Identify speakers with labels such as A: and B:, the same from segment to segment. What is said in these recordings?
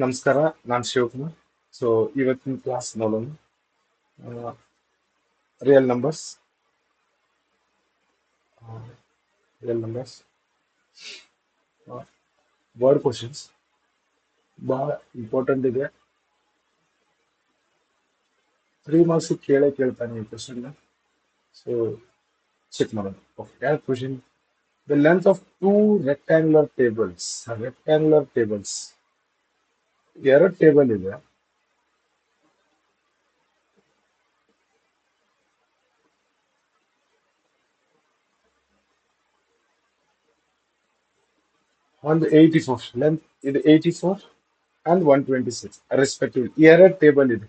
A: ನಮಸ್ಕಾರ, ನಾನು ಶಿವಕುಮಾರ್. ಸೊ ಇವತ್ತಿನ ಕ್ಲಾಸ್ ನೋಡೋಣ. Real numbers. Real numbers word questions ಬಹಳ ಇಂಪಾರ್ಟೆಂಟ್ ಇದೆ. 3 marks ಕೇಳ್ತಾನೆ ಈ ಕ್ವಶನ್. ಸೊ ಚೆಕ್ ಮಾಡೋಣ. Okay, question. The length of two rectangular tables. ಎರಡು ಟೇಬಲ್ ಇದೆ. ಒಂದು 84 ಲೆಂತ್ ಇದು 84 and 126 ರೆಸ್ಪೆಕ್ಟಿವ್. ಎರಡು ಟೇಬಲ್ ಇದೆ.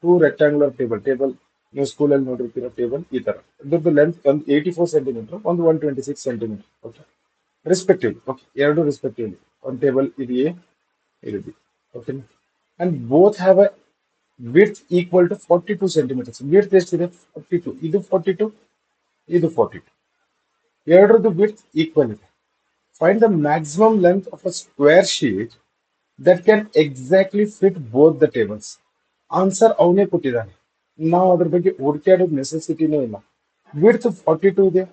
A: ಟೂ ರೆಕ್ಟ್ಯಾಂಗ್ಯುಲರ್ ಟೇಬಲ್ ನೀವು ಸ್ಕೂಲಲ್ಲಿ ನೋಡಿರ್ತೀರ ಟೇಬಲ್ ಈ ತರ. ಇದ್ರದ್ದು ಲೆಂತ್ ಒಂದು 84 ಸೆಂಟಿಮೀಟರ್, ಒಂದು 126 ಸೆಂಟಿಮೀಟರ್. Okay, respective. ಓಕೆ, ಎರಡು ರೆಸ್ಪೆಕ್ಟಿವ್ಲಿ. ಒಂದು ಟೇಬಲ್ ಇದು ಎ, ಇದು B. Okay, and both have a width equal to 42 centimetres. Width ಎಷ್ಟಿದೆ? 42. ಇದು 42, ಇದು 42. ಎರಡರದ್ದು ವಿಡ್ತ್ ಈಕ್ವಲ್ ಇದೆ. Find the maximum length of a square sheet that can exactly fit both the tables. Answer ಅವನೇ ಕೊಟ್ಟಿದ್ದಾನೆ. ನಾವು ಅದ್ರ ಬಗ್ಗೆ ಹುಡುಕಾಡೋದು ನೆಸೆಸಿಟಿನೇ ಇಲ್ಲ. ವಿಡ್ತ್ 42 ಇದೆ,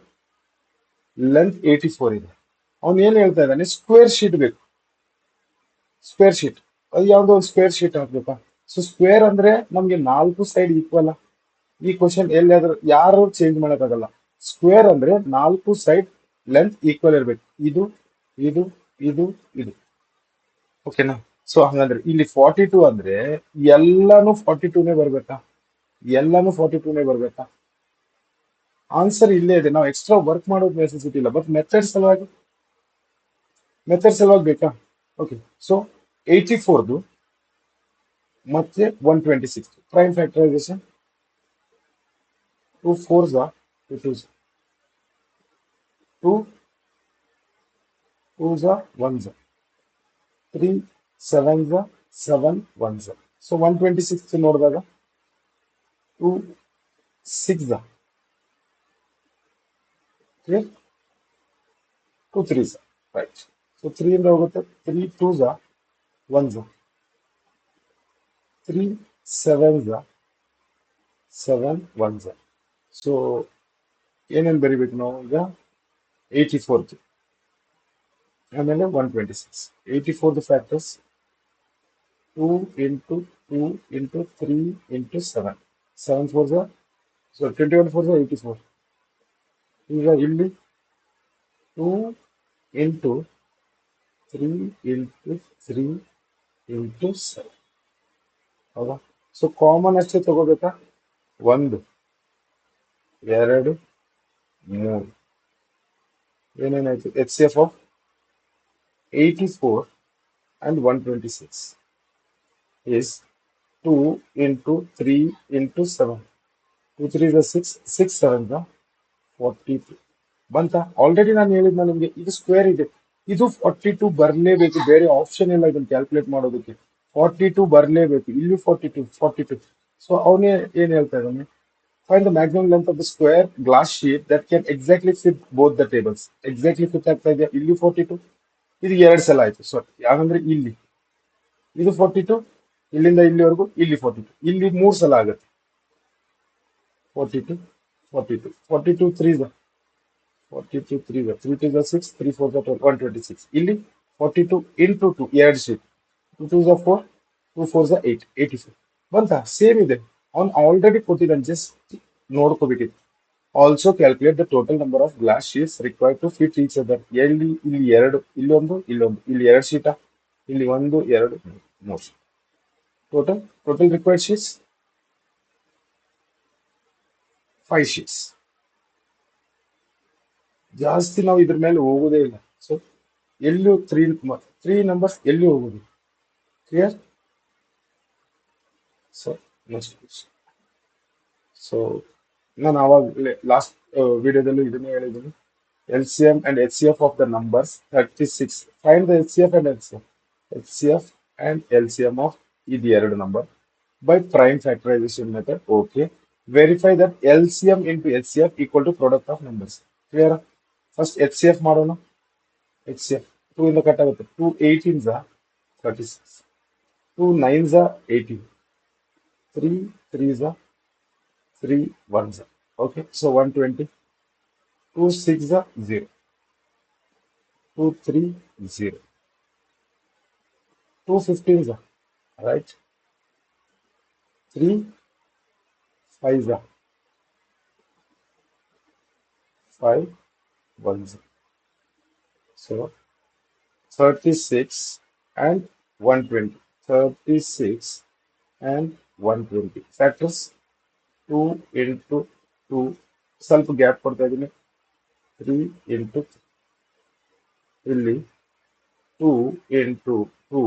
A: ಲೆಂತ್ 84 ಇದೆ. ಅವನು ಏನ್ ಹೇಳ್ತಾ ಇದ್ದಾನೆ? ಸ್ಕ್ವೇರ್ ಶೀಟ್ ಬೇಕು. ಸ್ಕ್ವೇರ್ ಶೀಟ್, ಅದು ಯಾವ್ದೋ ಒಂದು ಸ್ಕ್ವೇರ್ ಶೀಟ್ ಹಾಕ್ಬೇಕಾ? ಸೊ ಸ್ಕ್ವೇರ್ ಅಂದ್ರೆ ನಮ್ಗೆ 4 ಸೈಡ್ ಈಕ್ವಲ್. ಈ ಕ್ವಶನ್ ಎಲ್ಲಿಯಾದ್ರೂ ಯಾರು ಚೇಂಜ್ ಮಾಡಕ್ಕಾಗಲ್ಲ. ಸ್ಕ್ವೇರ್ ಅಂದ್ರೆ 4 ಸೈಡ್ ಲೆಂತ್ ಈಕ್ವಲ್ ಇರ್ಬೇಕು. ಇದು ಇದು ಇದು ಇದು. ಓಕೆನಾ? ಸೊ ಹಂಗಂದ್ರೆ ಇಲ್ಲಿ 42 ಅಂದ್ರೆ ಎಲ್ಲಾನು 42ನೇ ಬರ್ಬೇಕಾ? ಎಲ್ಲಾನು 42ನೇ ಬರ್ಬೇಕಾ? ಆನ್ಸರ್ ಇಲ್ಲೇ ಇದೆ. ನಾವು ಎಕ್ಸ್ಟ್ರಾ ವರ್ಕ್ ಮಾಡೋದು ನೆಸೆಸಿಟಿ ಇಲ್ಲ. ಬಟ್ ಮೆಥಡ್ ಸಲುವಾಗಿ ಬೇಕಾ? ಓಕೆ, ಸೊ 84ದು ಮತ್ತೆ 126 prime factorisation. 2 4s 2 2s, 2 2s 1s, 3 7s 7 1s. So 126 ನೋಡಿದಾಗ 2 6 2 3s. ರೈಟ್. ಸೊ 3 ಇಂದ ಹೋಗುತ್ತೆ. 3 2s 1s, 3 7s 7 1s. So ಏನೇನು ಬರಿಬೇಕು ನಾವು ಈಗ? 84 ಆಮೇಲೆ 126. 84 factors 2 into 2 into 3 into 7. 7 4s, so 21 4s 84. ಈಗ ಇಲ್ಲಿ 2 into 3 into 3 into 7. ಹೌದಾ? ಸೊ ಕಾಮನ್ ಅಷ್ಟೇ ತಗೋಬೇಕಾ? 1 2 3. ಏನೇನಾಯ್ತು? HCF of 84 and 126 is 2 into 3 into 7. 2 3s 6, 6 7s 42. ಬಂತ? ಆಲ್ರೆಡಿ ನಾನು ಹೇಳಿದ್ನ ನಿಮ್ಗೆ, ಇದು ಸ್ಕ್ವೇರ್ ಇದೆ. ಇದು 42 ಬರಲೇಬೇಕು, ಬೇರೆ ಆಪ್ಷನ್ ಇಲ್ಲ ಇದನ್ನ ಕ್ಯಾಲ್ಕುಲೇಟ್ ಮಾಡೋದಕ್ಕೆ. 42 ಬರಲೇಬೇಕು. ಇಲ್ಲಿ 42. ಸೊ ಅವನೇ ಏನ್ ಹೇಳ್ತಾ ಇದ್ದಾನೆ? Find the maximum length of the square glass sheet that can exactly fit both the tables. Exactly fit ಆಗ್ತಾ ಇದೆಯಾ? ಇಲ್ಲಿ 42, ಇದು 2 ಸಲ ಆಯ್ತು. ಸಾರಿ, ಯಾಕಂದ್ರೆ ಇಲ್ಲಿ ಇದು 42, ಇಲ್ಲಿಂದ ಇಲ್ಲಿವರೆಗೂ ಇಲ್ಲಿ 42, ಇಲ್ಲಿ 3 ಸಲ ಆಗುತ್ತೆ. 42 42 42 3s 42 3s 3 2s 6, 3 4s 126. ಇಲ್ಲಿ 42 into 2, 2 ಶೀಟ್. 2 2s 4, 2 4s 8, 84. ಬಂತ? ಸೇಮ್ ಇದೆ. ಅವ್ನು ಆಲ್ರೆಡಿ ಕೊಟ್ಟಿದ್ದಾನೆ, ಜಸ್ಟ್ ನೋಡ್ಕೋಬೇಕಿತ್ತು. Also calculate the total number of glass sheets required to fit each other. ಇಲ್ಲಿ 2, ಇಲ್ಲೊಂದು, ಇಲ್ಲಿ 2 ಶೀಟಾ? ಇಲ್ಲಿ 1 2 3 sheet. Total required sheets 5 sheets. ಜಾಸ್ತಿ ನಾವು ಇದ್ರ ಮೇಲೆ ಹೋಗೋದೇ ಇಲ್ಲ. ಸೊ ಎಲ್ಲೂ 3 ನಂಬರ್ಸ್ ಎಲ್ಲಿ ಹೋಗೋದು? Clear? So next question. So ನಾನು ಅವಾಗ ಲಾಸ್ಟ್ ವಿಡಿಯೋದಲ್ಲೂ ಇದನ್ನೇ ಹೇಳಿದ್ದೀನಿ. LCM and HCF of the numbers 36. Find the HCF and LCM. HCF and LCM of ಇದು ಎರಡು number by prime factorization method. Okay. Verify that LCM into HCF equal to product of numbers. Clear? First HCF ಮಾಡೋಣ. HCF 2 ಇಂದ cut ಆಗುತ್ತೆ. 2 18s 36. 2 9s are 18. 3 3s are 3 1s are. Okay, so 120. 2 6s are 0. 2 3 0. 2 15s are right. 3 5s are 5 1s are. So 36 and 120. 36 and 120. Factors 2 into 2. ಸ್ವಲ್ಪ gap ಕೊಡ್ತಾ ಇದ್ದೀನಿ. 3 into ಇಲ್ಲಿ 2 into 2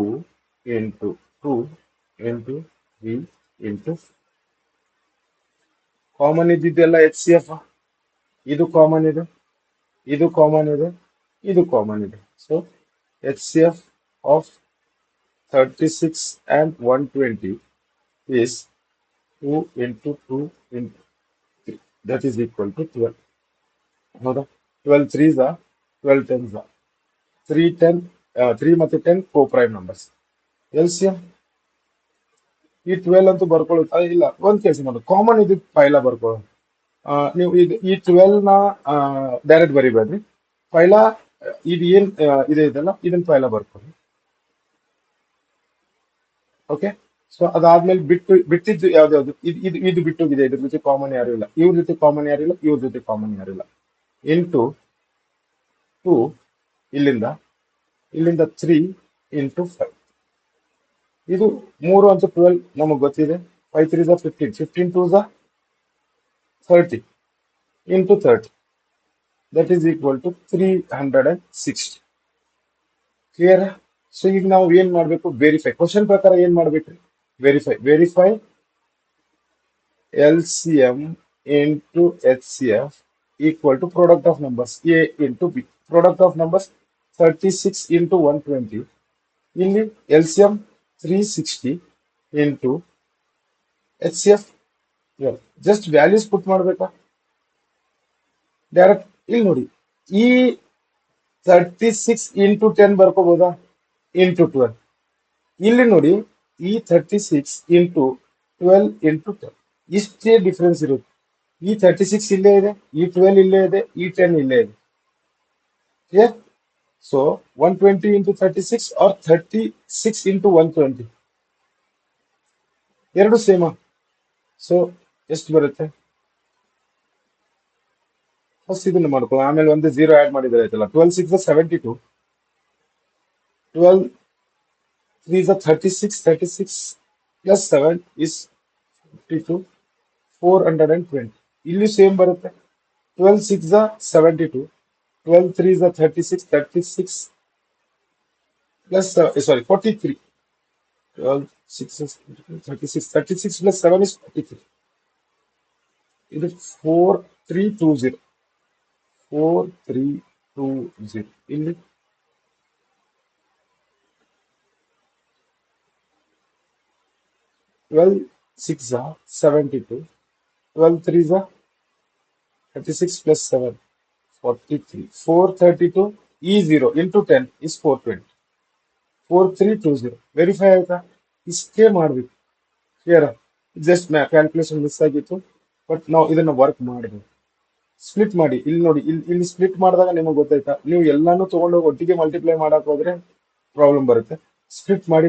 A: into 2 into 3 into common ಇದ್ದಿದ್ದೆಲ್ಲ HCF. ಇದು common ಇದೆ, ಇದು common ಇದೆ, ಇದು common ಇದೆ. So HCF of 36 and 120 is 2 into 2 into 3. That is equal to 12. ಹೌದಾ? 12 3s are 12 10s are 3 10 3 ಮತ್ತು 10 co-prime numbers. LCM ಈ 12 ಅಂತೂ ಬರ್ಕೊಳ್ಳುತ್ತಾ ಇಲ್ಲ. ಒಂದ್ ಕೆಲಸ ಮಾಡು, ಕಾಮನ್ ಇದು ಪೈಲ ಬರ್ಕೊಳ್ಳೋ. ನೀವು ಈ 12 ನ ಡೈರೆಕ್ಟ್ ಬರಿಬೇಡ್ರಿ. ಪೈಲ ಇದು ಏನ್ ಇದೆ ಇದೆಲ್ಲ ಇದನ್ನ ಪೈಲ ಬರ್ಕೊಳ್ಳಿ. ಓಕೆ, ಸೊ ಅದಾದ್ಮೇಲೆ ಬಿಟ್ಟಿದ್ದು ಯಾವ್ದಾವ್ದು ಇದು ಬಿಟ್ಟೋಗಿದೆ. ಇದ್ರ ಜೊತೆ ಕಾಮನ್ ಯಾರು ಇಲ್ಲ, ಇವ್ರ ಜೊತೆ ಕಾಮನ್ ಯಾರು ಇಲ್ಲ, ಇವ್ರ ಜೊತೆ ಕಾಮನ್ ಯಾರು ಇಲ್ಲ. ಇಂಟು 2 ಇಲ್ಲಿಂದ 3 ಇಂಟು 5. ಇದು 3 ಅಂತ 12 ನಮಗೆ ಗೊತ್ತಿದೆ. 5 3s are 15. 15 2s are 30 into 30. That is equal to 360. Clear? So ಈಗ ನಾವು ಏನ್ ಮಾಡ್ಬೇಕು? ವೆರಿಫೈ. ಕ್ವಶನ್ ಪ್ರಕಾರ ಏನ್ ಮಾಡ್ಬೇಕ್ರಿ? Verify LCM into HCF equal to product of numbers A into B. Product of numbers 36 into 120. ಇಲ್ಲಿ LCM 360 into HCF 12. Just values ಪುಟ್ ಮಾಡ್ಬೇಕಾ? Direct ಇಲ್ಲಿ ನೋಡಿ, ಈ 36 into 10 ಬರ್ಕೋಬಹುದಾ? into 12. ಇಲ್ಲಿ ನೋಡಿ, ಈ 36 into 12 into 10. ಇಷ್ಟೇ ಡಿಫ್ರೆನ್ಸ್ ಇರುತ್ತೆ. ಈ 36 ಇಲ್ಲೇ ಇದೆ, ಈ 12 ಇಲ್ಲೇ ಇದೆ, ಈ 10 ಇಲ್ಲೇ ಇದೆ. ಸೊ 120 into 36 or 36 into 120 ಎರಡು ಸೇಮಾ. ಸೊ ಎಷ್ಟು ಬರುತ್ತೆ? ಫಸ್ಟ್ ಇದನ್ನ ಮಾಡ್ಕೊ, ಆಮೇಲೆ ಒಂದು 0 ಆಡ್ ಮಾಡಿದ್ರೆ ಆಯ್ತಲ್ಲ. 12 6 72, 12 3 is 36, 36 plus 7 is 52, 420. ಇಲ್ಲಿ ಸೇಮ್ ಬರುತ್ತೆ. 12 6 72, 12 3 is 36, 36 plus 43. 12 6 is 36, 36 plus 7 is 43. ಇದು 4320, 4320. ಇಲ್ಲಿ 12 6 72, 12 3 is 36 plus 7 43, 432 E0 into 10 is 420, 4320. Verify ಆಯ್ತಾ? ಇಷ್ಟೇ ಮಾಡ್ಬೇಕು. ಕ್ಲಿಯರ್? ಜಸ್ಟ್ ಕ್ಯಾಲ್ಕುಲೇಷನ್ ಮಿಸ್ ಆಗಿತ್ತು, ಬಟ್ ನಾವು ಇದನ್ನ ವರ್ಕ್ ಮಾಡಬೇಕು. ಸ್ಪ್ಲಿಟ್ ಮಾಡಿ ಇಲ್ಲಿ ನೋಡಿ, ಇಲ್ಲಿ ಸ್ಪ್ಲಿಟ್ ಮಾಡಿದಾಗ ನಿಮಗೆ ಗೊತ್ತಾಯ್ತಾ? ನೀವು ಎಲ್ಲಾನು ತಗೊಂಡೋಗಿ ಒಟ್ಟಿಗೆ ಮಲ್ಟಿಪ್ಲೈ ಮಾಡಕ್ ಹೋದ್ರೆ ಪ್ರಾಬ್ಲಮ್ ಬರುತ್ತೆ. ಸ್ಪ್ಲಿಟ್ ಮಾಡಿ.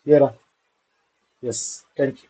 A: ಕ್ಲಿಯರಾ? Yes, thank you.